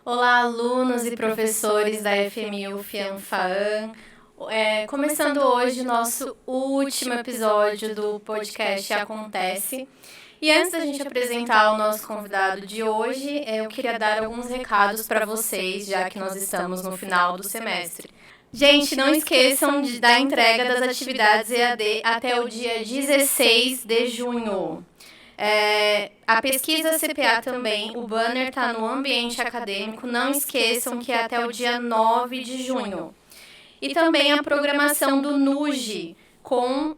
Olá, alunos e professores da FMU FIANFAAN. Começando hoje nosso último episódio do podcast Acontece. E antes da gente apresentar o nosso convidado de hoje, eu queria dar alguns recados para vocês, já que nós estamos no final do semestre. Gente, não esqueçam da entrega das atividades EAD até o dia 16 de junho. A pesquisa CPA também, o banner está no ambiente acadêmico, não esqueçam que é até o dia 9 de junho. E também a programação do NUGE, com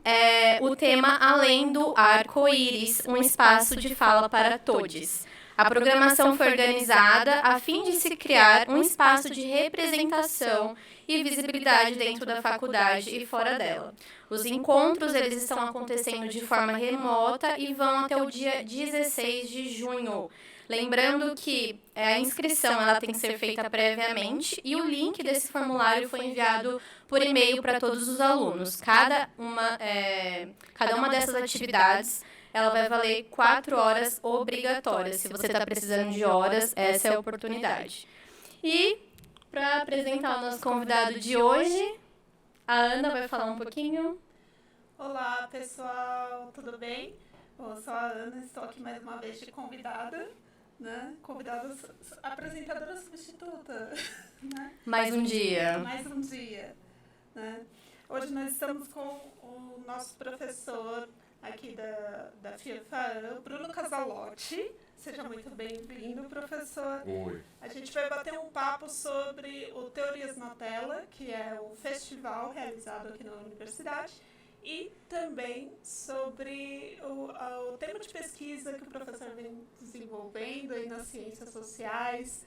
o tema Além do Arco-Íris, um espaço de fala para todos. A programação foi organizada a fim de se criar um espaço de representação e visibilidade dentro da faculdade e fora dela. Os encontros eles estão acontecendo de forma remota e vão até o dia 16 de junho. Lembrando que a inscrição ela tem que ser feita previamente e o link desse formulário foi enviado por e-mail para todos os alunos. Cada uma dessas atividades ela vai valer 4 horas obrigatórias. Se você está precisando de horas, essa é a oportunidade. E para apresentar o nosso convidado de hoje, a Ana vai falar um pouquinho. Olá, pessoal, tudo bem? Eu sou a Ana, estou aqui mais uma vez de convidada, né? Convidada, apresentadora substituta, né? Mais um dia. Mais um dia, né? Hoje nós estamos com o nosso professor aqui da FIANFAAN, Bruno Casalotti. Seja muito bem-vindo, professor. Oi. A gente vai bater um papo sobre o Teorias na Tela, que é o festival realizado aqui na universidade, e também sobre o tema de pesquisa que o professor vem desenvolvendo aí nas ciências sociais,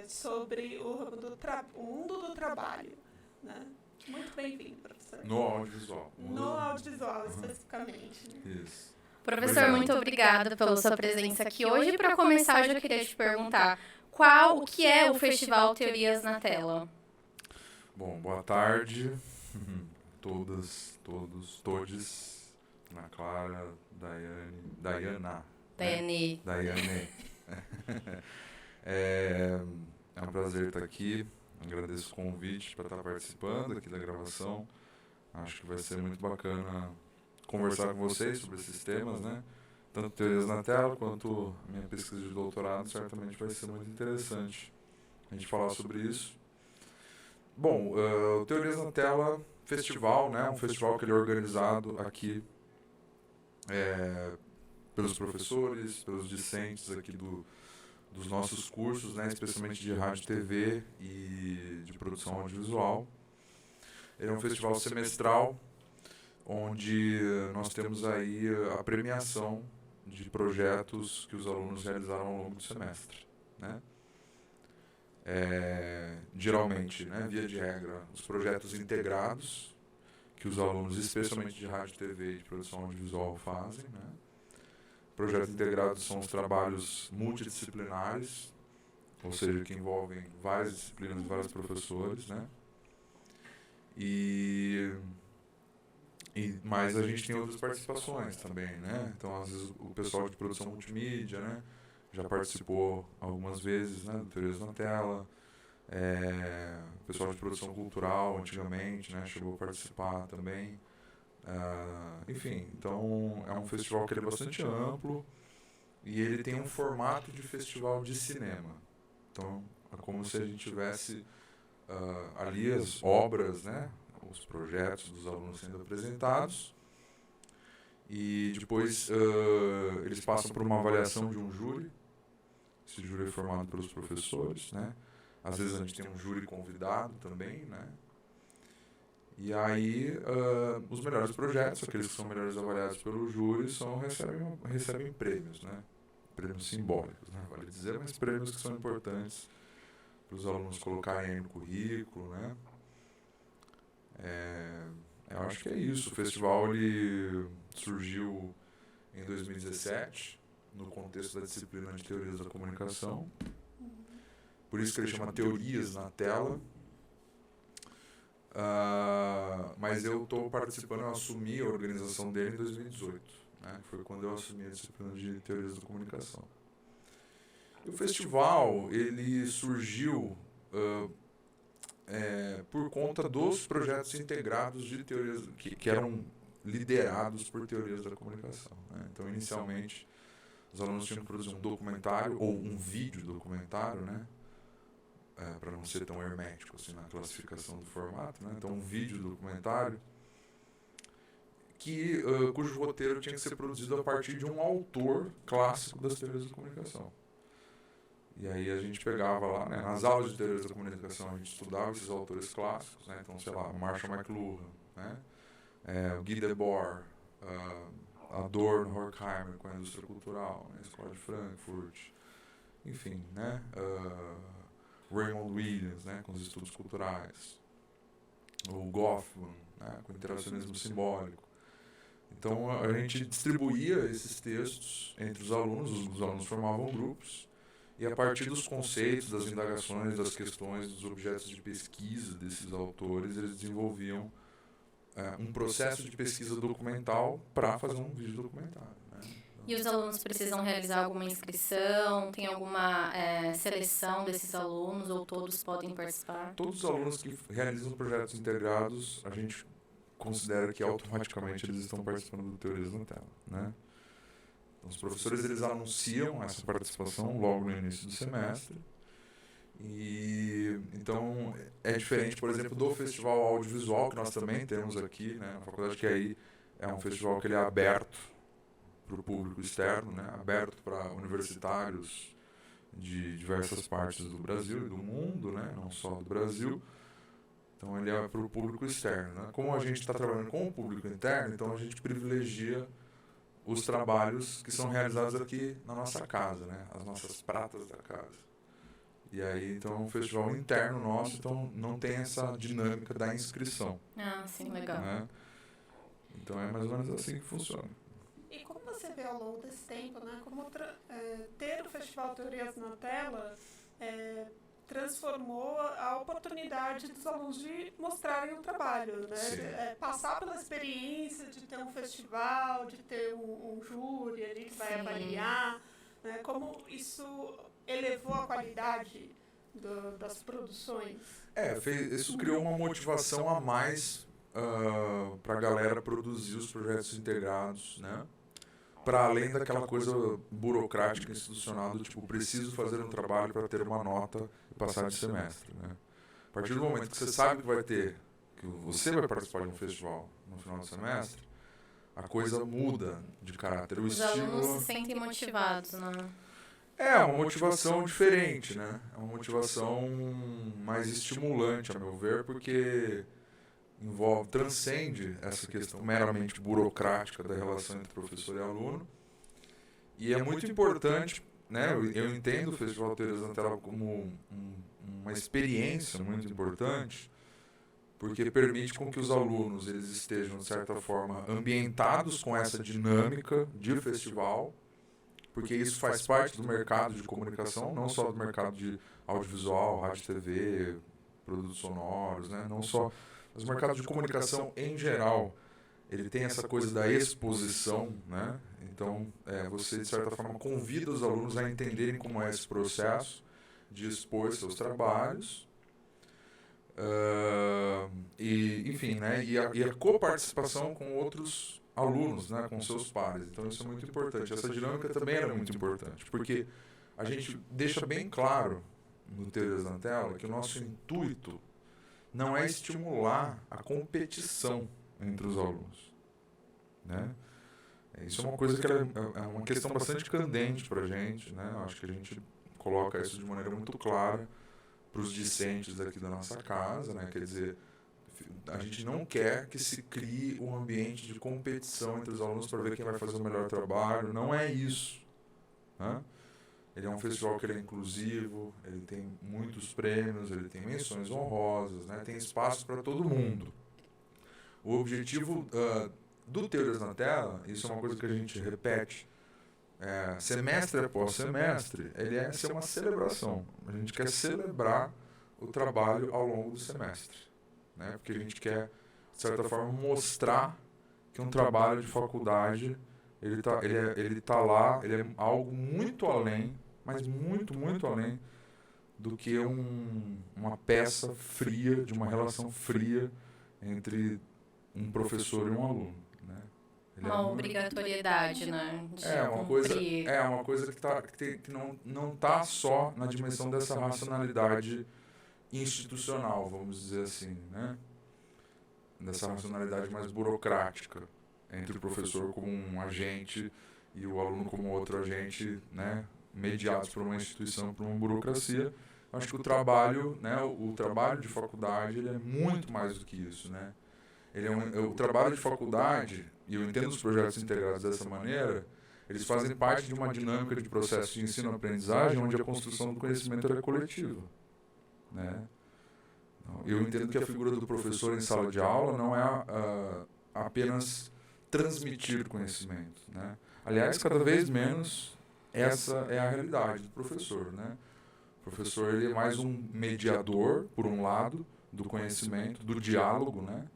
sobre o mundo do trabalho, né? Muito bem-vindo, professor. No audiovisual. No audiovisual, especificamente. Né? Isso. Professor, Obrigado. muito obrigada pela sua presença aqui hoje. Para começar, eu já queria te perguntar o que é o Festival Teorias na Tela? Bom, boa tarde. Todas, todos, todes. Ana Clara, Daiane. É um prazer estar aqui. Agradeço o convite para estar participando aqui da gravação. Acho que vai ser muito bacana conversar com vocês sobre esses temas, né? Tanto Teorias na Tela quanto minha pesquisa de doutorado, certamente vai ser muito interessante a gente falar sobre isso. Bom, o Teorias na Tela festival, né? Um festival que ele é organizado aqui pelos professores, pelos discentes aqui dos nossos cursos, né? Especialmente de rádio e TV e de produção audiovisual. Ele é um festival semestral, onde nós temos aí a premiação de projetos que os alunos realizaram ao longo do semestre, né? Geralmente, né, via de regra, os projetos integrados que os alunos, especialmente de rádio, TV e de produção audiovisual, fazem, né? Projetos integrados são os trabalhos multidisciplinares, ou seja, que envolvem várias disciplinas, vários professores, né? Mas a gente tem outras participações também, né? Então, às vezes, o pessoal de produção multimídia, né, já participou algumas vezes, né, do Teorias na Tela. O pessoal de produção cultural, antigamente, né, chegou a participar também. Enfim, então é um festival que ele é bastante amplo e ele tem um formato de festival de cinema. Então, é como se a gente tivesse ali as obras, né, os projetos dos alunos sendo apresentados, e depois eles passam por uma avaliação de um júri. Esse júri é formado pelos professores, né? Às vezes a gente tem um júri convidado também, né? E aí os melhores projetos, aqueles que são melhores avaliados pelo júri, recebem prêmios, né? Prêmios simbólicos, né? Vale dizer, mas prêmios que são importantes para os alunos colocarem aí no currículo, né? Eu acho que é isso. O festival ele surgiu em 2017, no contexto da disciplina de Teorias da Comunicação. Por isso que ele chama Teorias na Tela. Mas eu estou participando, eu assumi a organização dele em 2018. Né? Foi quando eu assumi a disciplina de Teorias da Comunicação. O festival, ele surgiu por conta dos projetos integrados de teorias que eram liderados por Teorias da Comunicação. Né? Então, inicialmente, os alunos tinham que produzir um documentário ou um vídeo documentário, né? Para não ser tão hermético assim, na classificação do formato. Né? Então, um vídeo documentário cujo roteiro tinha que ser produzido a partir de um autor clássico das teorias da comunicação. E aí a gente pegava lá, né, nas aulas de teorias da comunicação, a gente estudava esses autores clássicos, né? Então, sei lá, Marshall McLuhan, né? Guy Debord, Adorno, Horkheimer com a indústria cultural, né? A Escola de Frankfurt, enfim, né? Raymond Williams, né? Com os estudos culturais, o Goffman, né? Com o interacionismo simbólico. Então a gente distribuía esses textos entre os alunos formavam grupos, e a partir dos conceitos, das indagações, das questões, dos objetos de pesquisa desses autores, eles desenvolviam um processo de pesquisa documental para fazer um vídeo documentário. Né? E os alunos precisam realizar alguma inscrição? Tem alguma seleção desses alunos ou todos podem participar? Todos os alunos que realizam projetos integrados, a gente considera que automaticamente eles estão participando do Teorias na Tela. Né? Então, os professores eles anunciam essa participação logo no início do semestre. E então é diferente, por exemplo, do festival audiovisual que nós também temos aqui, né, na faculdade, que aí é um festival que ele é aberto para o público externo, né, aberto para universitários de diversas partes do Brasil e do mundo, né, não só do Brasil. Então ele é para o público externo. Né? Como a gente está trabalhando com o público interno, então a gente privilegia os trabalhos que são realizados aqui na nossa casa, né, as nossas pratas da casa. E aí, então, é um festival interno nosso, então não tem essa dinâmica da inscrição. Ah, sim, legal. Né? Então, é mais ou menos assim que funciona. E como você vê ao longo desse tempo, né, como ter o Festival Teorias na Tela transformou a oportunidade dos alunos de mostrarem o trabalho, né? Passar pela experiência de ter um festival, de ter um júri ali que vai avaliar, né? Como isso elevou a qualidade das produções. Isso criou uma motivação a mais para a galera produzir os projetos integrados, né? Para além daquela coisa burocrática institucional do tipo, preciso fazer um trabalho para ter uma nota e passar de semestre. Né? A partir do momento que você sabe que você vai participar de um festival no final do semestre, a coisa muda de caráter. Os alunos se sentem motivados, né? É uma motivação diferente, né? É uma motivação mais estimulante, a meu ver, porque transcende essa questão meramente burocrática da relação entre professor e aluno. E é muito importante, né? Eu entendo o Festival Teorias na Tela como uma experiência muito importante, porque permite com que os alunos eles estejam, de certa forma, ambientados com essa dinâmica de festival, porque isso faz parte do mercado de comunicação, não só do mercado de audiovisual, rádio, TV, produtos sonoros, né? Não só, mas o mercado de comunicação em geral, ele tem essa coisa da exposição, né? Então, você, de certa forma, convida os alunos a entenderem como é esse processo de expor seus trabalhos, enfim, né? E a coparticipação com outros alunos, né, com seus pares. Então isso é muito importante. Essa dinâmica também era muito importante, porque a gente deixa bem claro no Teorias na Tela que o nosso intuito não é estimular a competição entre os alunos. Né? Isso é uma coisa que é uma questão bastante candente para a gente. Né? Eu acho que a gente coloca isso de maneira muito clara para os discentes aqui da nossa casa. Né? Quer dizer, a gente não quer que se crie um ambiente de competição entre os alunos para ver quem vai fazer o melhor trabalho. Não é isso. Né? Ele é um festival que ele é inclusivo, ele tem muitos prêmios, ele tem menções honrosas, né? Tem espaço para todo mundo. O objetivo do Teorias na Tela, isso é uma coisa que a gente repete, semestre após semestre, ele é ser uma celebração. A gente quer celebrar o trabalho ao longo do semestre, né? Porque a gente quer, de certa forma, mostrar que um trabalho de faculdade, ele tá lá, ele é algo muito além, mas muito, muito além do que uma peça fria, de uma relação fria entre um professor e um aluno, né? Uma obrigatoriedade, né? De uma coisa que não está só na dimensão dessa racionalidade institucional, vamos dizer assim, né? Dessa racionalidade mais burocrática, entre o professor como um agente e o aluno como outro agente, né? Mediados por uma instituição, por uma burocracia. Acho que o trabalho, né? O trabalho de faculdade, ele é muito mais do que isso, né? O trabalho de faculdade, e eu entendo os projetos integrados dessa maneira, eles fazem parte de uma dinâmica de processo de ensino-aprendizagem onde a construção do conhecimento é coletiva, né? Eu entendo que a figura do professor em sala de aula não é apenas transmitir conhecimento, né? Aliás, cada vez menos essa é a realidade do professor, né? O professor, ele é mais um mediador, por um lado, do conhecimento, do diálogo, né?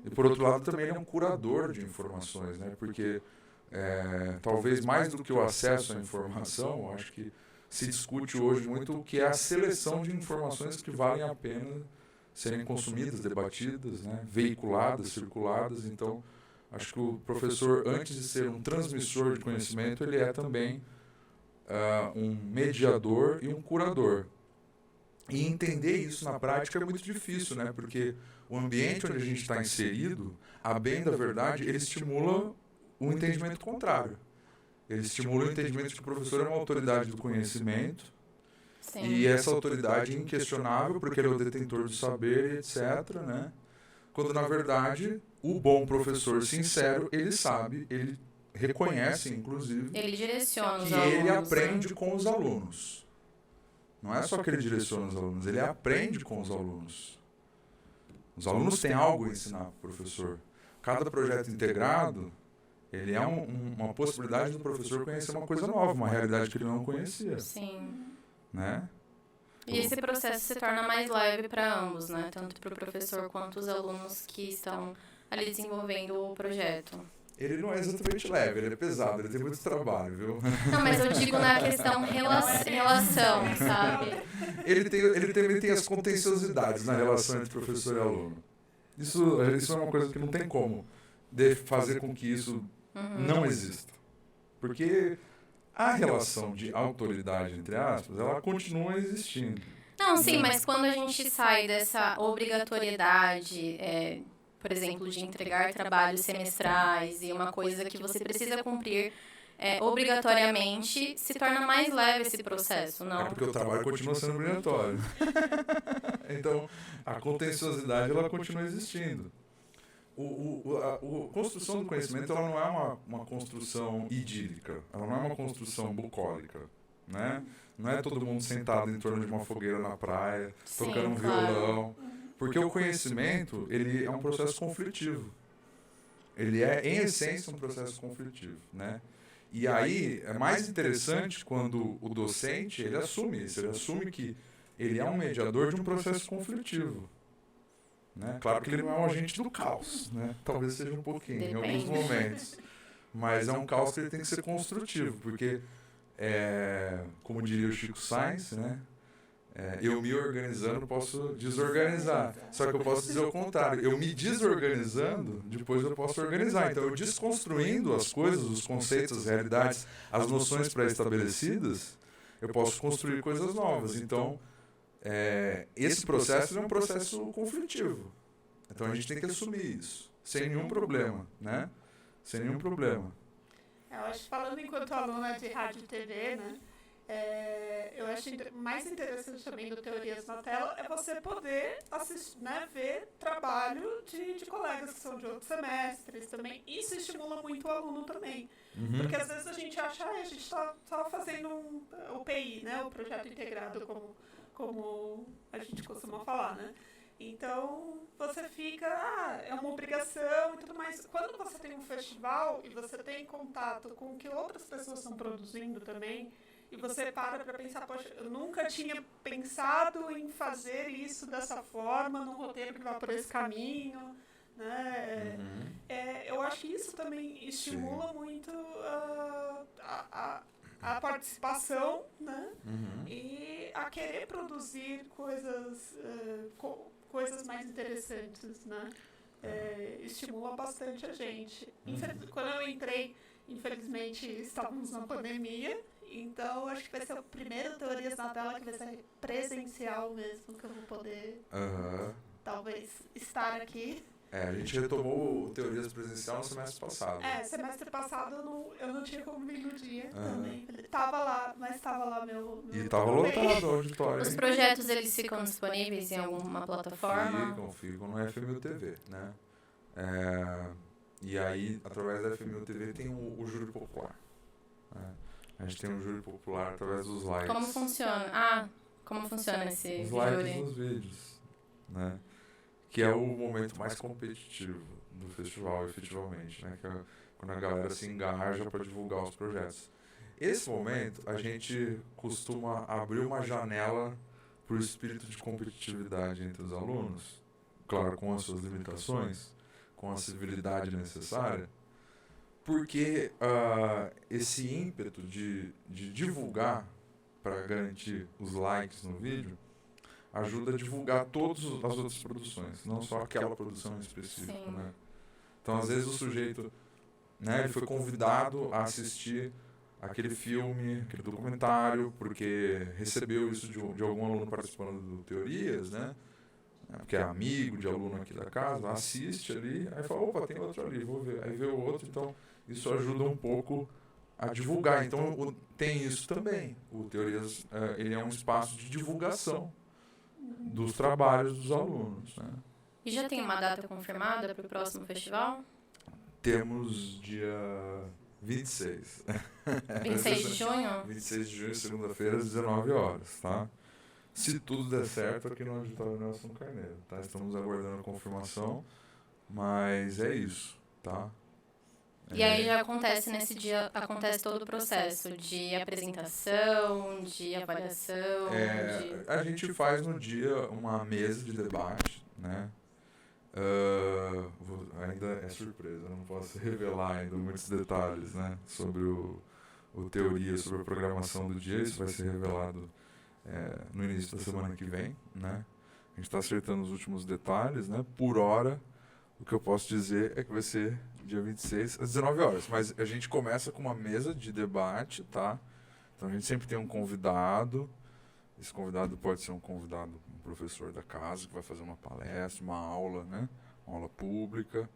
E por outro lado também ele é um curador de informações, né? Porque talvez mais do que o acesso à informação, eu acho que se discute hoje muito o que é a seleção de informações que valem a pena serem consumidas, debatidas, né? Veiculadas, circuladas. Então, acho que o professor, antes de ser um transmissor de conhecimento, ele é também um mediador e um curador. E entender isso na prática é muito difícil, né? Porque o ambiente onde a gente está inserido, a bem da verdade, ele estimula o entendimento contrário. Ele estimula o entendimento de que o professor é uma autoridade do conhecimento. Sim. E essa autoridade é inquestionável, porque ele é o detentor do saber, etc., né? Quando, na verdade, o bom professor sincero, ele sabe, ele reconhece, inclusive, ele direciona os que alunos, ele aprende com os alunos. Não é só que ele direciona os alunos, ele aprende com os alunos. Os alunos têm algo a ensinar para o professor. Cada projeto integrado, ele é uma possibilidade do professor conhecer uma coisa nova, uma realidade que ele não conhecia. Sim. Né? E esse processo se torna mais leve para ambos, né? Tanto para o professor quanto os alunos que estão ali desenvolvendo o projeto. Ele não é exatamente leve, ele é pesado, ele tem muito trabalho, viu? Não, mas eu digo na questão relação, sabe? Ele também tem as contenciosidades na relação entre professor e aluno. Isso é uma coisa que não tem como fazer com que isso não exista. Porque a relação de autoridade, entre aspas, ela continua existindo. Não, sim, mas quando a gente sai dessa obrigatoriedade, por exemplo, de entregar trabalhos semestrais e uma coisa que você precisa cumprir obrigatoriamente, se torna mais leve esse processo, não? É porque o trabalho continua sendo obrigatório. Então, a contenciosidade, ela continua existindo. A construção do conhecimento, ela não é uma construção idílica, ela não é uma construção bucólica, né? Não é todo mundo sentado em torno de uma fogueira na praia, tocando um violão. Porque o conhecimento, ele é um processo conflitivo. Ele é, em essência, um processo conflitivo, né? E aí, é mais interessante quando o docente, ele assume isso. Ele assume que ele é um mediador de um processo conflitivo. Né? Claro que ele não é um agente do caos, né? Talvez seja um pouquinho, em alguns momentos. Mas é um caos que ele tem que ser construtivo, porque, como diria o Chico Sainz, né? Eu me organizando posso desorganizar. Só que eu posso dizer o contrário. Eu me desorganizando, depois eu posso organizar. Então, eu desconstruindo as coisas, os conceitos, as realidades, as noções pré-estabelecidas, eu posso construir coisas novas. Então, esse processo é um processo conflitivo. Então, a gente tem que assumir isso, sem nenhum problema, né? Sem nenhum problema. Eu acho, falando enquanto aluna de rádio e TV, né? Eu acho mais interessante também do Teorias na Tela é você poder assistir, né, ver trabalho de colegas que são de outros semestres também. Isso estimula muito o aluno também. Porque às vezes a gente acha, a gente está fazendo o PI, né, o projeto integrado, como a gente costuma falar, né? Então, você fica, é uma obrigação e tudo mais. Quando você tem um festival e você tem contato com o que outras pessoas estão produzindo também, e você para pensar, poxa, eu nunca tinha pensado em fazer isso dessa forma, num roteiro que vai por esse caminho, né? Eu acho que isso também estimula muito a participação, né? E a querer produzir coisas mais interessantes, né? Estimula bastante a gente. Quando eu entrei, infelizmente, estávamos na pandemia, então acho que vai ser o primeiro Teorias na Tela que vai ser presencial mesmo, que eu vou poder, talvez, estar aqui. A gente retomou o Teorias presencial no semestre passado. Semestre passado eu não tinha como vir no dia também. Tava lá, mas estava lá meu e estava lotado o auditório. Os projetos, eles ficam disponíveis em alguma plataforma? Ficam no FMU TV, né? E aí, através da FMU TV, tem o júri popular. Né? A gente tem um júri popular através dos likes. Como funciona? Como funciona esse os júri? Os likes nos vídeos, né? Que é o momento mais competitivo do festival, efetivamente, né? Que é quando a galera se engaja para divulgar os projetos. Esse momento, a gente costuma abrir uma janela para o espírito de competitividade entre os alunos, claro, com as suas limitações, com a civilidade necessária, porque esse ímpeto de divulgar para garantir os likes no vídeo ajuda a divulgar todas as outras produções, não só aquela produção em específico, né? Então, às vezes o sujeito, né, ele foi convidado a assistir aquele filme, aquele documentário, porque recebeu isso de algum aluno participando do Teorias, né? Porque é amigo de aluno aqui da casa, assiste ali, aí fala, opa, tem outro ali, vou ver. Aí vê o outro, então isso ajuda um pouco a divulgar. Então, tem isso também. O Teorias, ele é um espaço de divulgação dos trabalhos dos alunos, né? E já tem uma data confirmada para o próximo festival? Temos dia 26. 26 de junho? 26 de junho, segunda-feira, às 19 horas, tá? Se tudo der certo, aqui no Auditório Nelson Carneiro, tá? Estamos aguardando a confirmação, mas é isso, tá? E aí já acontece nesse dia, acontece todo o processo de apresentação, de avaliação. A gente faz no dia uma mesa de debate, né? Ainda é surpresa, não posso revelar ainda muitos detalhes, né? Sobre o teoria, sobre a programação do dia, isso vai ser revelado no início da semana que vem, né? A gente está acertando os últimos detalhes, né? Por hora, o que eu posso dizer é que vai ser dia 26, às 19 horas. Mas a gente começa com uma mesa de debate, tá? Então a gente sempre tem um convidado. Esse convidado pode ser um professor da casa, que vai fazer uma palestra, uma aula, né? Uma aula pública.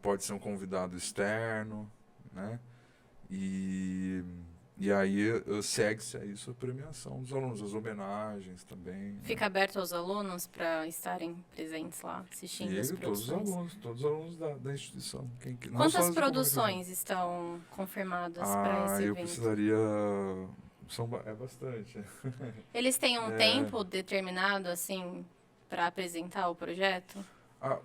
Pode ser um convidado externo, né? E aí segue-se a isso a premiação dos alunos, as homenagens também. Fica aberto aos alunos para estarem presentes lá, assistindo as produções? Todos os alunos da instituição. Quantas produções estão confirmadas para esse evento? Eu precisaria... É bastante. Eles têm um tempo determinado, assim, para apresentar o projeto?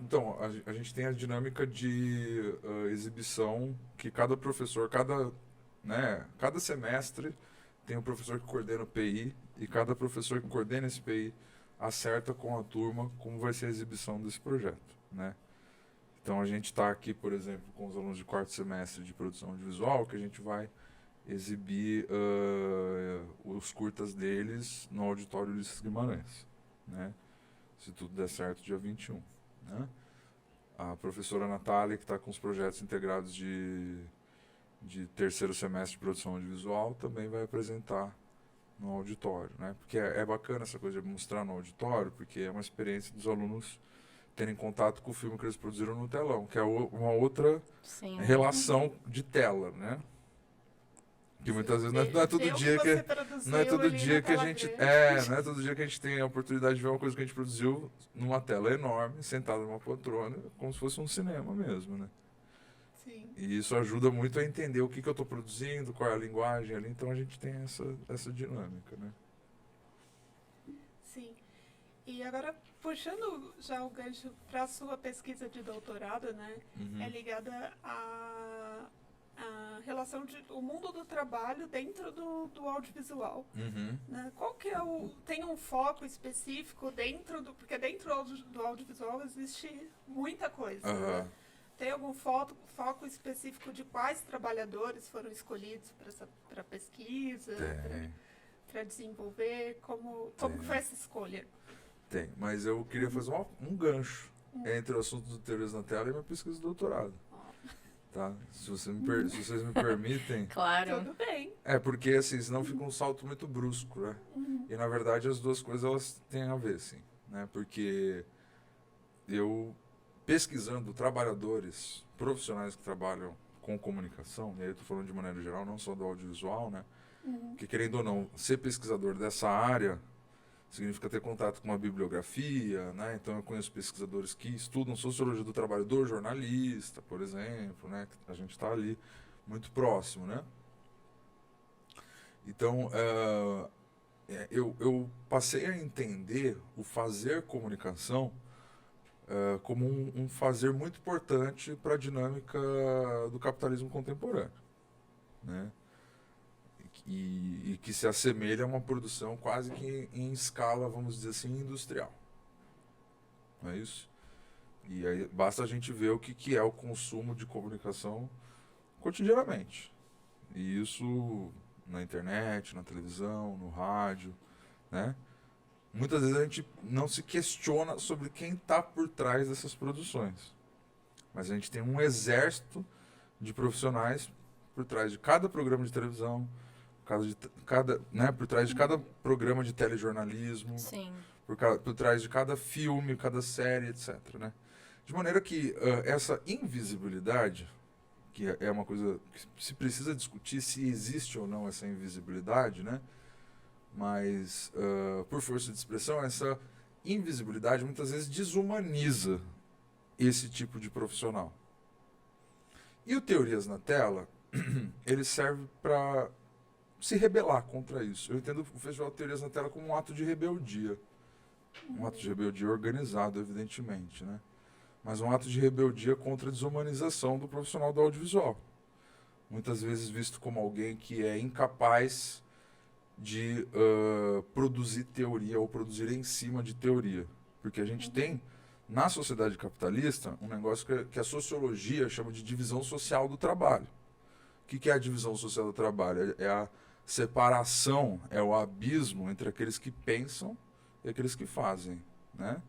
Então, a gente tem a dinâmica de exibição que cada professor, cada semestre tem um professor que coordena o PI e cada professor que coordena esse PI acerta com a turma como vai ser a exibição desse projeto, né? Então a gente está aqui, por exemplo, com os alunos de quarto semestre de produção audiovisual, que a gente vai exibir os curtas deles no Auditório Ulisses Guimarães, né? Se tudo der certo, dia 21, né? A professora Natália, que está com os projetos integrados de terceiro semestre de produção audiovisual, também vai apresentar no auditório, né? Porque é bacana essa coisa de mostrar no auditório, porque é uma experiência dos alunos terem contato com o filme que eles produziram no telão, que é uma outra relação de tela, né? Que muitas vezes não é todo dia que a gente tem a oportunidade de ver uma coisa que a gente produziu numa tela enorme, sentado numa poltrona, como se fosse um cinema mesmo, né? Sim. E isso ajuda muito a entender o que eu estou produzindo, qual é a linguagem ali, então a gente tem essa dinâmica, né? Sim. E agora, puxando já o gancho para a sua pesquisa de doutorado, né? É ligada a relação o mundo do trabalho dentro do audiovisual. Né? Qual que é tem um foco específico porque dentro do audiovisual existe muita coisa. Né? Tem algum foco específico de quais trabalhadores foram escolhidos para pesquisa, para desenvolver? Como foi essa escolha? Tem, mas eu queria fazer um gancho entre o assunto do Teorias na Tela e minha pesquisa de doutorado. Tá? Se vocês me permitem. Claro. Tudo bem. Porque assim, senão fica um salto muito brusco, né? E na verdade as duas coisas elas têm a ver, sim, né? Porque eu pesquisando trabalhadores profissionais que trabalham com comunicação, e aí eu tô falando de maneira geral, não só do audiovisual, né? Que querendo ou não, ser pesquisador dessa área significa ter contato com uma bibliografia, né? Então eu conheço pesquisadores que estudam sociologia do trabalho do jornalista, por exemplo, né? A gente está ali muito próximo, né? Então eu passei a entender o fazer comunicação como um fazer muito importante para a dinâmica do capitalismo contemporâneo, né? E que se assemelha a uma produção quase que em escala, vamos dizer assim, industrial. Não é isso? E aí basta a gente ver o que é o consumo de comunicação cotidianamente. E isso na internet, na televisão, no rádio, né? Muitas vezes a gente não se questiona sobre quem está por trás dessas produções. Mas a gente tem um exército de profissionais por trás de cada programa de televisão, por trás de cada programa de telejornalismo, por trás de cada filme, cada série, etc. Né? De maneira que essa invisibilidade, que é uma coisa que se precisa discutir se existe ou não essa invisibilidade, né? Mas, por força de expressão, essa invisibilidade muitas vezes desumaniza esse tipo de profissional. E o Teorias na Tela, ele serve para se rebelar contra isso. Eu entendo o Festival Teorias na Tela como um ato de rebeldia. Um ato de rebeldia organizado, evidentemente, né? Mas um ato de rebeldia contra a desumanização do profissional do audiovisual. Muitas vezes visto como alguém que é incapaz de produzir teoria ou produzir em cima de teoria. Porque a gente tem, na sociedade capitalista, um negócio que a sociologia chama de divisão social do trabalho. O que é a divisão social do trabalho? É a separação, é o abismo entre aqueles que pensam e aqueles que fazem, né?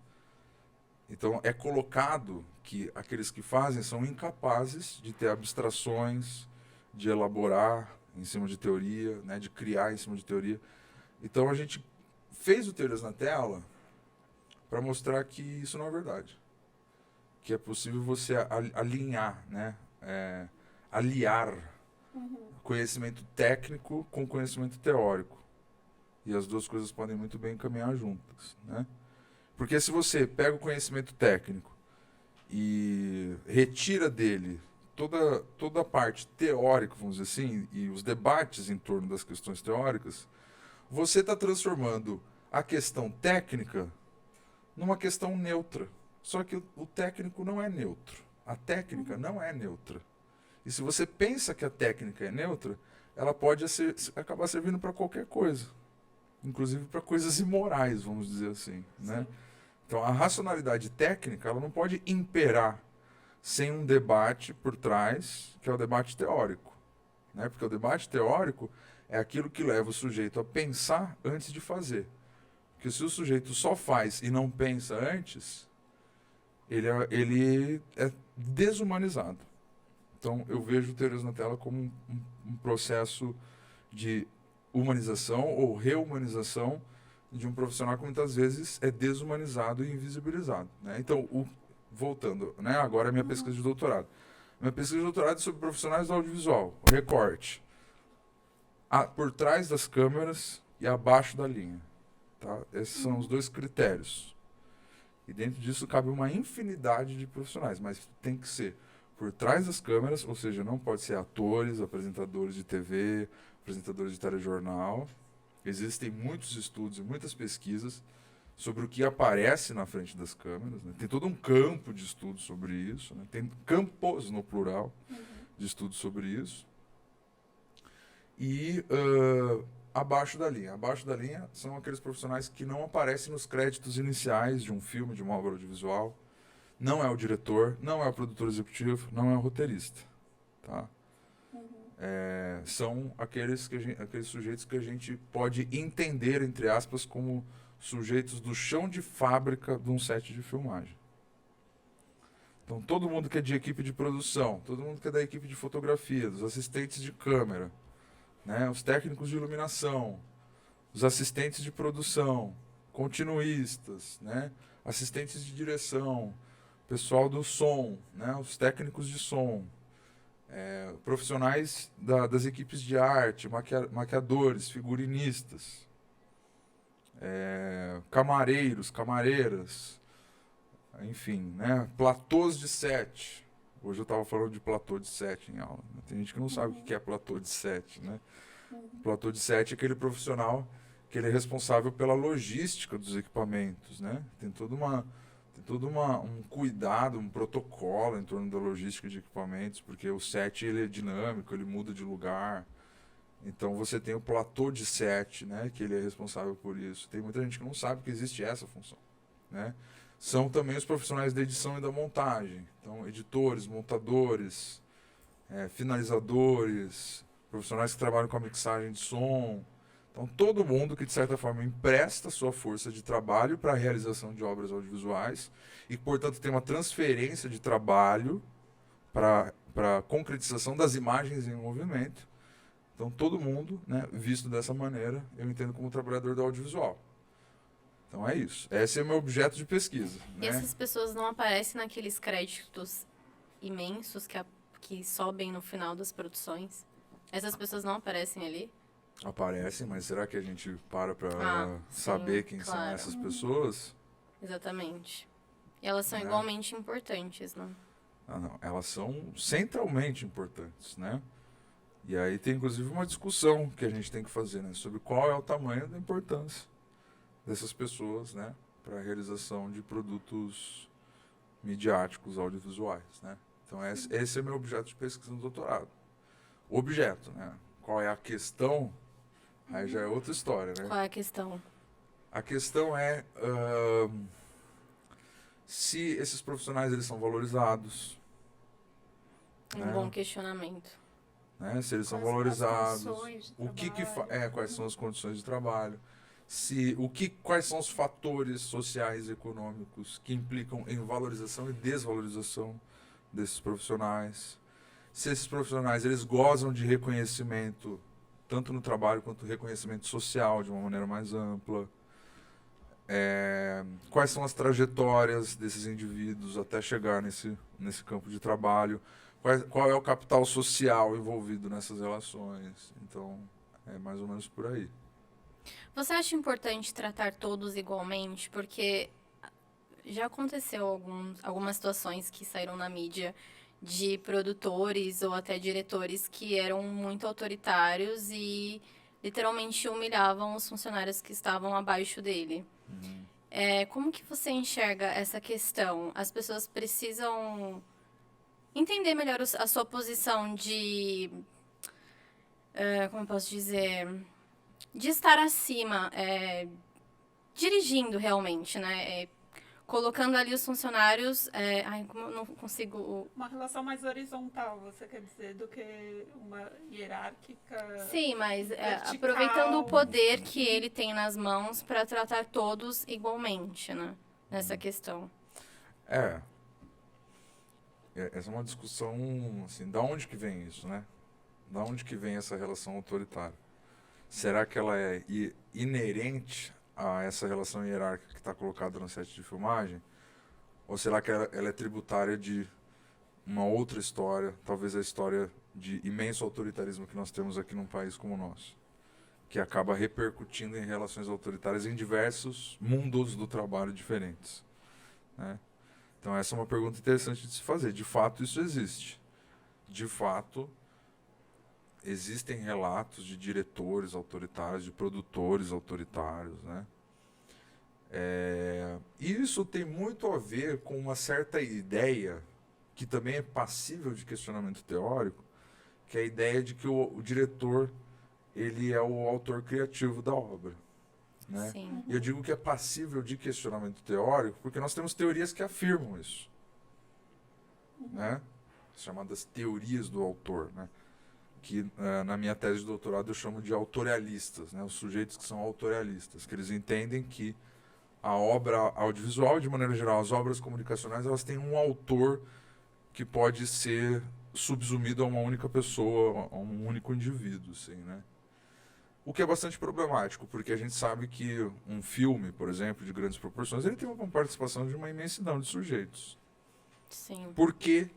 Então, é colocado que aqueles que fazem são incapazes de ter abstrações, de elaborar em cima de teoria, né, de criar em cima de teoria. Então, a gente fez o Teorias na Tela para mostrar que isso não é verdade. Que é possível você alinhar, né, aliar conhecimento técnico com conhecimento teórico. E as duas coisas podem muito bem caminhar juntas, né? Porque se você pega o conhecimento técnico e retira dele toda a parte teórica, vamos dizer assim, e os debates em torno das questões teóricas, você está transformando a questão técnica numa questão neutra. Só que o técnico não é neutro. A técnica não é neutra. E se você pensa que a técnica é neutra, ela pode acabar servindo para qualquer coisa. Inclusive para coisas imorais, vamos dizer assim, né? Então, a racionalidade técnica, ela não pode imperar sem um debate por trás, que é o debate teórico, né? Porque o debate teórico é aquilo que leva o sujeito a pensar antes de fazer. Porque se o sujeito só faz e não pensa antes, ele é desumanizado. Então, eu vejo o Teorias na Tela como um processo de humanização ou reumanização de um profissional que muitas vezes é desumanizado e invisibilizado, né? Então, voltando, né? Agora a minha pesquisa de doutorado. Minha pesquisa de doutorado é sobre profissionais do audiovisual, recorte. Por trás das câmeras e abaixo da linha. Tá? Esses são os dois critérios. E dentro disso cabe uma infinidade de profissionais, mas tem que ser por trás das câmeras, ou seja, não pode ser atores, apresentadores de TV, apresentadores de telejornal. Existem muitos estudos e muitas pesquisas sobre o que aparece na frente das câmeras, né? Tem todo um campo de estudo sobre isso, né? Tem campos, no plural, de estudo sobre isso. E abaixo da linha. Abaixo da linha são aqueles profissionais que não aparecem nos créditos iniciais de um filme, de uma obra audiovisual. Não é o diretor, não é o produtor executivo, não é o roteirista. Tá? São aqueles sujeitos que a gente pode entender, entre aspas, como sujeitos do chão de fábrica de um set de filmagem. Então, todo mundo que é de equipe de produção, todo mundo que é da equipe de fotografia, dos assistentes de câmera, né, os técnicos de iluminação, os assistentes de produção, continuistas, né, assistentes de direção, pessoal do som, né, os técnicos de som, profissionais das equipes de arte, maquiadores, figurinistas, camareiros, camareiras, enfim, né, platôs de set. Hoje eu estava falando de platô de set em aula. Tem gente que não sabe o que é platô de set, né? Platô de set é aquele profissional que ele é responsável pela logística dos equipamentos, né? Tem todo um cuidado, um protocolo em torno da logística de equipamentos, porque o set ele é dinâmico, ele muda de lugar. Então você tem o platô de set, né? Que ele é responsável por isso. Tem muita gente que não sabe que existe essa função, né? São também os profissionais da edição e da montagem. Então, editores, montadores, finalizadores, profissionais que trabalham com a mixagem de som. Então, todo mundo que, de certa forma, empresta sua força de trabalho para a realização de obras audiovisuais e, portanto, tem uma transferência de trabalho para a concretização das imagens em movimento. Então, todo mundo, né, visto dessa maneira, eu entendo como trabalhador do audiovisual. Então é isso. Esse é o meu objeto de pesquisa. E né? essas pessoas não aparecem naqueles créditos imensos que sobem no final das produções? Essas pessoas não aparecem ali? Aparecem, mas será que a gente para saber quem são claro. essas pessoas? Exatamente. E elas são Né? igualmente importantes, não? Não. Elas são centralmente importantes, né? E aí tem inclusive uma discussão que a gente tem que fazer, né? Sobre qual é o tamanho da importância dessas pessoas, né, para a realização de produtos midiáticos audiovisuais, né? Então esse é meu objeto de pesquisa no doutorado. O objeto, né? Qual é a questão? Aí já é outra história, né? Qual é a questão? A questão é se esses profissionais eles são valorizados. Um bom questionamento. Né? Se eles são valorizados, quais são as condições de trabalho? Quais são os fatores sociais e econômicos que implicam em valorização e desvalorização desses profissionais. Se esses profissionais eles gozam de reconhecimento, tanto no trabalho quanto reconhecimento social de uma maneira mais ampla. Quais são as trajetórias desses indivíduos até chegar nesse campo de trabalho. Qual é o capital social envolvido nessas relações. Então, é mais ou menos por aí. Você acha importante tratar todos igualmente? Porque já aconteceu algumas situações que saíram na mídia de produtores ou até diretores que eram muito autoritários e literalmente humilhavam os funcionários que estavam abaixo dele. Como que você enxerga essa questão? As pessoas precisam entender melhor a sua posição de... como eu posso dizer... de estar acima, dirigindo realmente, né? Colocando ali os funcionários... como eu não consigo... Uma relação mais horizontal, você quer dizer, do que uma hierárquica. Sim, mas vertical. aproveitando o poder que ele tem nas mãos para tratar todos igualmente, né? Nessa questão. Essa é uma discussão, assim, da onde que vem isso, né? Da onde que vem essa relação autoritária? Será que ela é inerente a essa relação hierárquica que está colocada no set de filmagem? Ou será que ela é tributária de uma outra história, talvez a história de imenso autoritarismo que nós temos aqui num país como o nosso, que acaba repercutindo em relações autoritárias em diversos mundos do trabalho diferentes, né? Então essa é uma pergunta interessante de se fazer. De fato, isso existe. De fato, existem relatos de diretores autoritários, de produtores autoritários, né? E isso tem muito a ver com uma certa ideia, que também é passível de questionamento teórico, que é a ideia de que o diretor ele é o autor criativo da obra. Né? Sim. E eu digo que é passível de questionamento teórico porque nós temos teorias que afirmam isso. Né? Chamadas teorias do autor. Né? Que na minha tese de doutorado eu chamo de autorialistas, né? Os sujeitos que são autorialistas, que eles entendem que a obra audiovisual, de maneira geral, as obras comunicacionais, elas têm um autor que pode ser subsumido a uma única pessoa, a um único indivíduo, assim, né? O que é bastante problemático, porque a gente sabe que um filme, por exemplo, de grandes proporções, ele tem uma participação de uma imensidão de sujeitos. Sim. Porque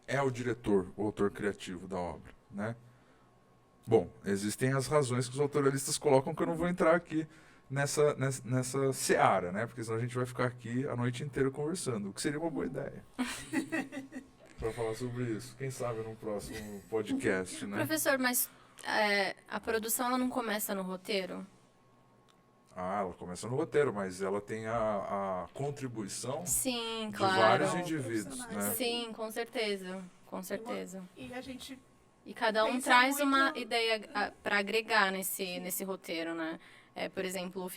é o diretor, o autor criativo da obra, né? Bom, existem as razões que os autorialistas colocam que eu não vou entrar aqui nessa seara, né? Porque senão a gente vai ficar aqui a noite inteira conversando, o que seria uma boa ideia. Para falar sobre isso. Quem sabe num próximo podcast, né? Professor, mas a produção ela não começa no roteiro? Ela começa no roteiro, mas ela tem a contribuição Sim, de claro. vários indivíduos, né? Sim, com certeza. Com certeza. E a gente... E cada um pensa traz muito- uma ideia para agregar nesse roteiro, né? Por exemplo, o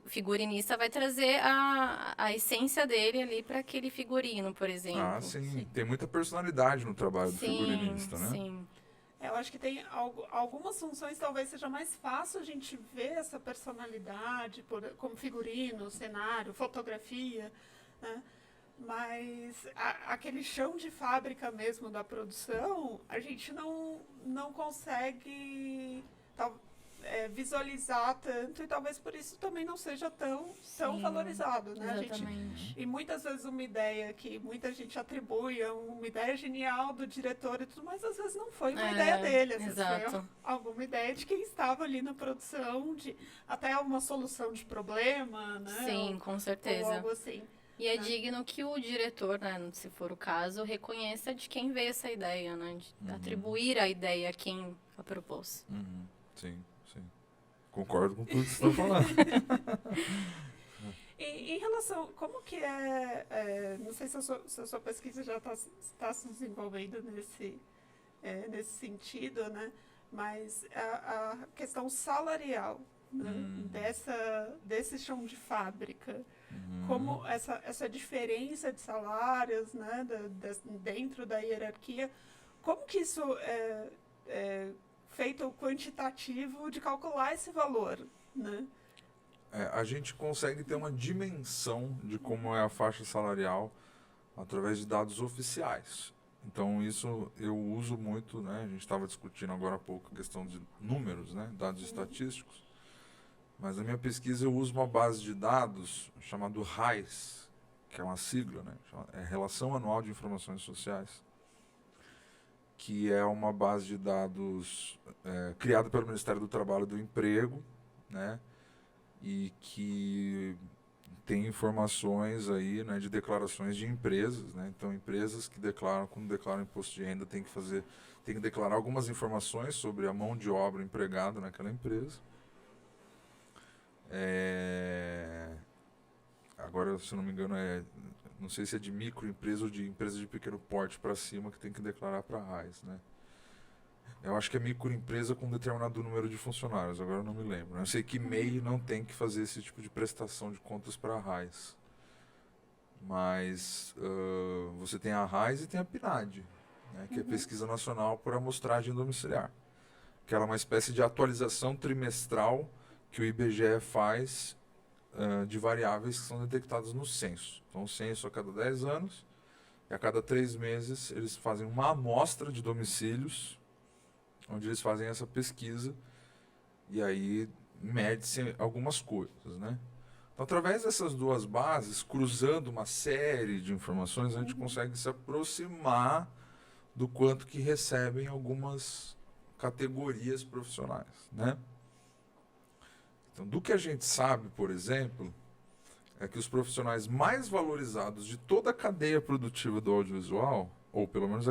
figurinista vai trazer a essência dele ali para aquele figurino, por exemplo. Sim. Tem muita personalidade no trabalho do figurinista, né? Sim. Eu acho que tem algumas funções, talvez seja mais fácil a gente ver essa personalidade, como figurino, cenário, fotografia, né? Mas aquele chão de fábrica mesmo da produção, a gente não consegue visualizar tanto, e talvez por isso também não seja tão valorizado, né? Exatamente. E muitas vezes uma ideia que muita gente atribui a uma ideia genial do diretor e tudo, mas às vezes não foi uma ideia dele, às vezes foi alguma ideia de quem estava ali na produção, de até uma solução de problema, né? Sim, com certeza. Ou algo assim. E é digno que o diretor, né, se for o caso, reconheça de quem veio essa ideia, né? De atribuir a ideia a quem a propôs. Sim. Concordo com tudo que você está falando. E em relação, como que não sei se a sua pesquisa já está se desenvolvendo nesse sentido, né? Mas a questão salarial, né? Desse chão de fábrica, como essa diferença de salários, né? Dentro da hierarquia, como que isso é feito o quantitativo de calcular esse valor, né? A gente consegue ter uma dimensão de como é a faixa salarial através de dados oficiais. Então, isso eu uso muito, né? A gente estava discutindo agora há pouco a questão de números, né? Dados estatísticos. Mas na minha pesquisa eu uso uma base de dados chamada RAIS, que é uma sigla, né? É Relação Anual de Informações Sociais, que é uma base de dados criada pelo Ministério do Trabalho e do Emprego, né? E que tem informações aí, né, de declarações de empresas, né? Então, empresas que quando declaram imposto de renda, tem que declarar algumas informações sobre a mão de obra empregada naquela empresa. Agora, se não me engano, não sei se é de microempresa ou de empresa de pequeno porte para cima que tem que declarar para a RAIS, né? Eu acho que é microempresa com determinado número de funcionários, agora eu não me lembro. Eu sei que MEI não tem que fazer esse tipo de prestação de contas para a RAIS. Mas você tem a RAIS e tem a PNAD, né, que é Pesquisa Nacional por Amostragem Domiciliar, que ela é uma espécie de atualização trimestral que o IBGE faz de variáveis que são detectadas no censo. Então, o censo a cada 10 anos, e a cada 3 meses eles fazem uma amostra de domicílios, onde eles fazem essa pesquisa, e aí mede-se algumas coisas, né? Então, através dessas duas bases, cruzando uma série de informações, a gente consegue se aproximar do quanto que recebem algumas categorias profissionais, né? Então, do que a gente sabe, por exemplo, é que os profissionais mais valorizados de toda a cadeia produtiva do audiovisual, ou pelo menos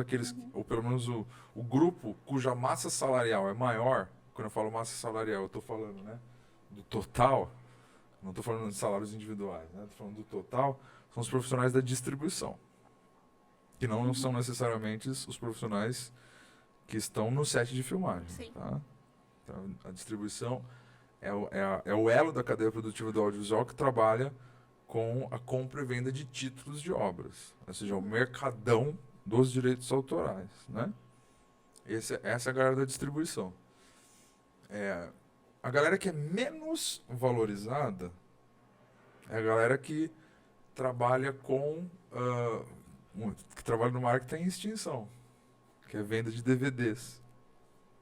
ou pelo menos o grupo cuja massa salarial é maior, quando eu falo massa salarial, eu estou falando, né, do total, não estou falando de salários individuais, né? Estou falando do total, são os profissionais da distribuição, que não são necessariamente os profissionais que estão no set de filmagem. Sim. Tá? Então, a distribuição é o elo da cadeia produtiva do audiovisual que trabalha com a compra e venda de títulos de obras, ou seja, o mercadão dos direitos autorais, né? Essa é a galera da distribuição. A galera que é menos valorizada é a galera que trabalha que trabalha numa área que está em extinção, que é a venda de DVDs.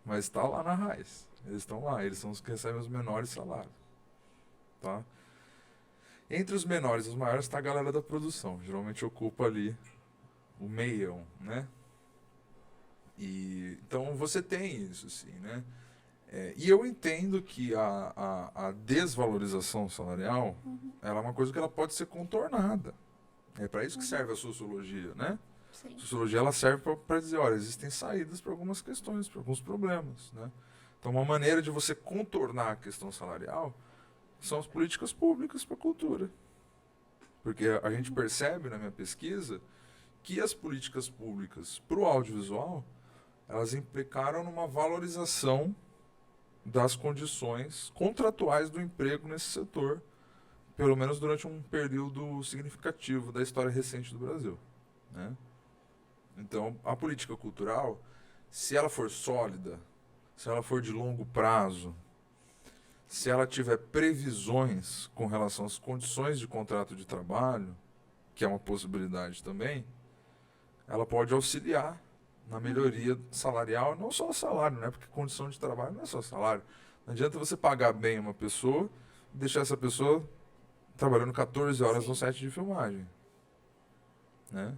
Mas está lá na raiz. Eles estão lá, eles são os que recebem os menores salários. Tá? Entre os menores e os maiores está a galera da produção. Geralmente ocupa ali o meião, né? Então você tem isso, sim, né? E eu entendo que a desvalorização salarial ela é uma coisa que ela pode ser contornada. É para isso que serve a sociologia, né? Sim. A sociologia ela serve para dizer, olha, existem saídas para algumas questões, para alguns problemas, né? Então, uma maneira de você contornar a questão salarial são as políticas públicas para a cultura. Porque a gente percebe, na minha pesquisa, que as políticas públicas para o audiovisual, elas implicaram numa valorização das condições contratuais do emprego nesse setor, pelo menos durante um período significativo da história recente do Brasil, né? Então, a política cultural, se ela for sólida, se ela for de longo prazo, se ela tiver previsões com relação às condições de contrato de trabalho, que é uma possibilidade também, ela pode auxiliar na melhoria salarial, não só o salário, né? Porque condição de trabalho não é só salário. Não adianta você pagar bem uma pessoa e deixar essa pessoa trabalhando 14 horas no set de filmagem, né?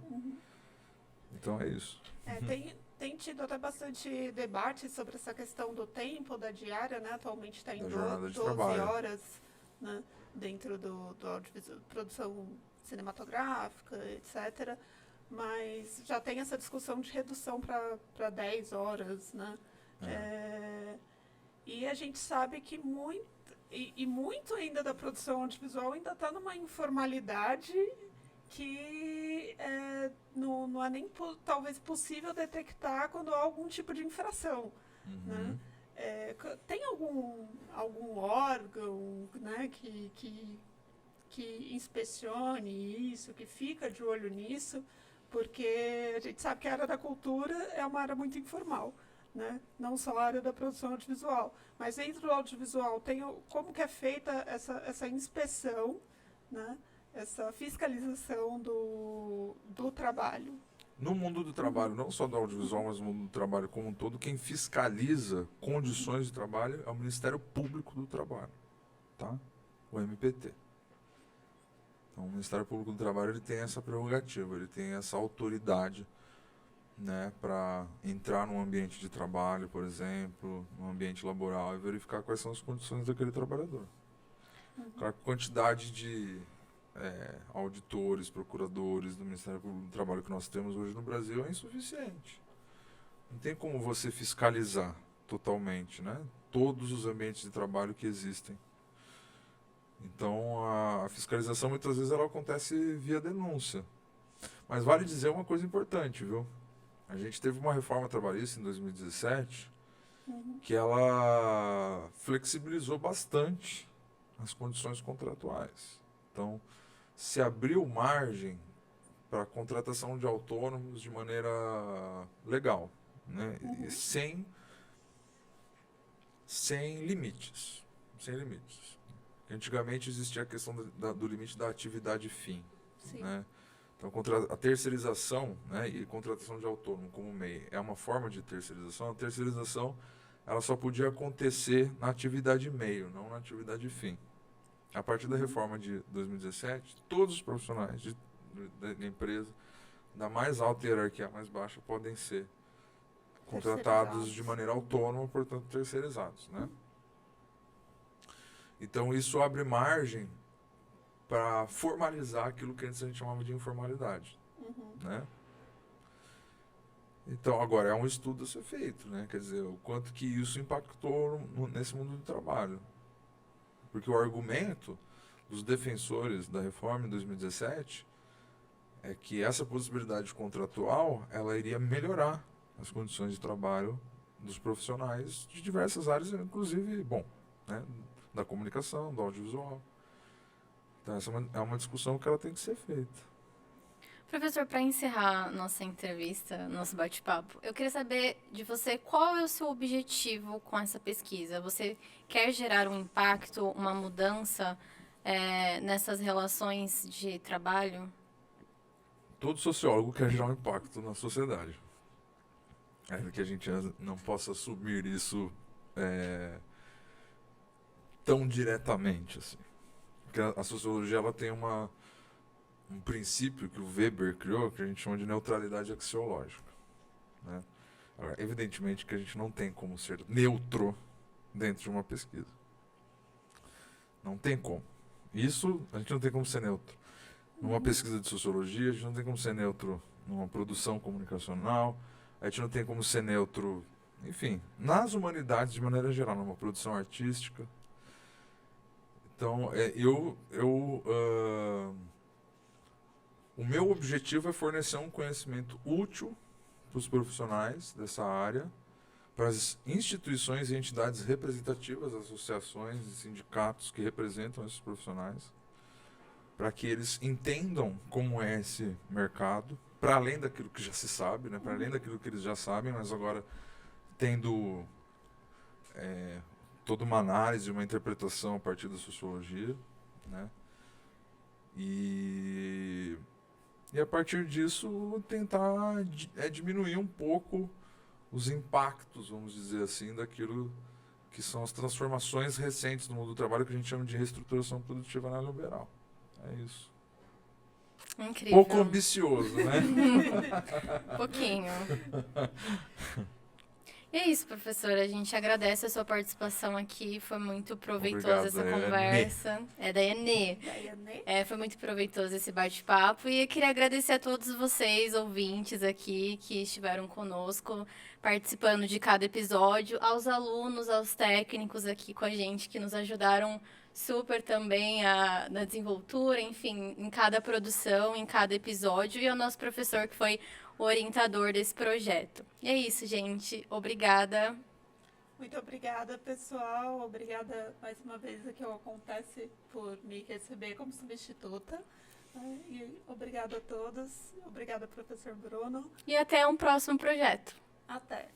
Então é isso. Tem tido até bastante debate sobre essa questão do tempo da diária, né? Atualmente está em Da jornada de 12 trabalho. horas, né? Dentro do audiovisual, produção cinematográfica, etc. Mas já tem essa discussão de redução para 10 horas, né? E a gente sabe que muito ainda da produção audiovisual ainda está numa informalidade que não é nem talvez possível detectar quando há algum tipo de infração, né? Tem algum órgão, né, que inspecione isso, que fica de olho nisso, porque a gente sabe que a área da cultura é uma área muito informal, né? Não só a área da produção audiovisual, mas dentro do audiovisual como que é feita essa inspeção, né? Essa fiscalização do trabalho. No mundo do trabalho, não só do audiovisual, mas no mundo do trabalho como um todo, quem fiscaliza condições de trabalho é o Ministério Público do Trabalho, tá? O MPT. Então, o Ministério Público do Trabalho ele tem essa prerrogativa, ele tem essa autoridade, né, para entrar num ambiente de trabalho, por exemplo, num ambiente laboral e verificar quais são as condições daquele trabalhador. Claro que a quantidade de auditores, procuradores do Ministério Público do Trabalho que nós temos hoje no Brasil é insuficiente. Não tem como você fiscalizar totalmente, né, todos os ambientes de trabalho que existem. Então, a fiscalização muitas vezes ela acontece via denúncia. Mas vale dizer uma coisa importante, viu? A gente teve uma reforma trabalhista em 2017 que ela flexibilizou bastante as condições contratuais. Então, se abriu margem para a contratação de autônomos de maneira legal, né? E sem limites. Sem limites. Antigamente existia a questão do limite da atividade fim. Né? Então, a terceirização, né, e contratação de autônomo como MEI é uma forma de terceirização. A terceirização ela só podia acontecer na atividade meio, não na atividade fim. A partir da reforma de 2017, todos os profissionais da empresa, da mais alta hierarquia à mais baixa, podem ser contratados de maneira autônoma, portanto terceirizados, né? Então isso abre margem para formalizar aquilo que antes a gente chamava de informalidade, né? Então agora é um estudo a ser feito, né? Quer dizer, o quanto que isso impactou nesse mundo do trabalho. Porque o argumento dos defensores da reforma em 2017 é que essa possibilidade contratual ela iria melhorar as condições de trabalho dos profissionais de diversas áreas, inclusive, né, da comunicação, do audiovisual. Então, essa é uma discussão que ela tem que ser feita. Professor, para encerrar nossa entrevista, nosso bate-papo, eu queria saber de você qual é o seu objetivo com essa pesquisa. Você quer gerar um impacto, uma mudança nessas relações de trabalho? Todo sociólogo quer gerar um impacto na sociedade. Ainda que a gente não possa assumir isso tão diretamente, assim. Porque a sociologia ela tem um princípio que o Weber criou, que a gente chama de neutralidade axiológica. Né? Agora, evidentemente que a gente não tem como ser neutro dentro de uma pesquisa. Não tem como. Isso, a gente não tem como ser neutro. Numa pesquisa de sociologia, a gente não tem como ser neutro numa produção comunicacional, a gente não tem como ser neutro, enfim, nas humanidades de maneira geral, numa produção artística. Então, o meu objetivo é fornecer um conhecimento útil para os profissionais dessa área, para as instituições e entidades representativas, associações e sindicatos que representam esses profissionais, para que eles entendam como é esse mercado, para além daquilo que já se sabe, né, para além daquilo que eles já sabem, mas agora tendo toda uma análise, uma interpretação a partir da sociologia, né, e a partir disso tentar diminuir um pouco os impactos, vamos dizer assim, daquilo que são as transformações recentes no mundo do trabalho que a gente chama de reestruturação produtiva neoliberal. É isso. Incrível. Pouco ambicioso, né? Pouquinho. E é isso, professora. A gente agradece a sua participação aqui. Foi muito proveitosa essa conversa. É da Ianê. Foi muito proveitoso esse bate-papo. E eu queria agradecer a todos vocês, ouvintes aqui, que estiveram conosco, participando de cada episódio, aos alunos, aos técnicos aqui com a gente, que nos ajudaram super também na desenvoltura, enfim, em cada produção, em cada episódio, e ao nosso professor que foi o orientador desse projeto. E é isso, gente. Obrigada. Muito obrigada, pessoal. Obrigada mais uma vez aqui ao Acontece por me receber como substituta. E obrigada a todos. Obrigada, professor Bruno. E até um próximo projeto. Até.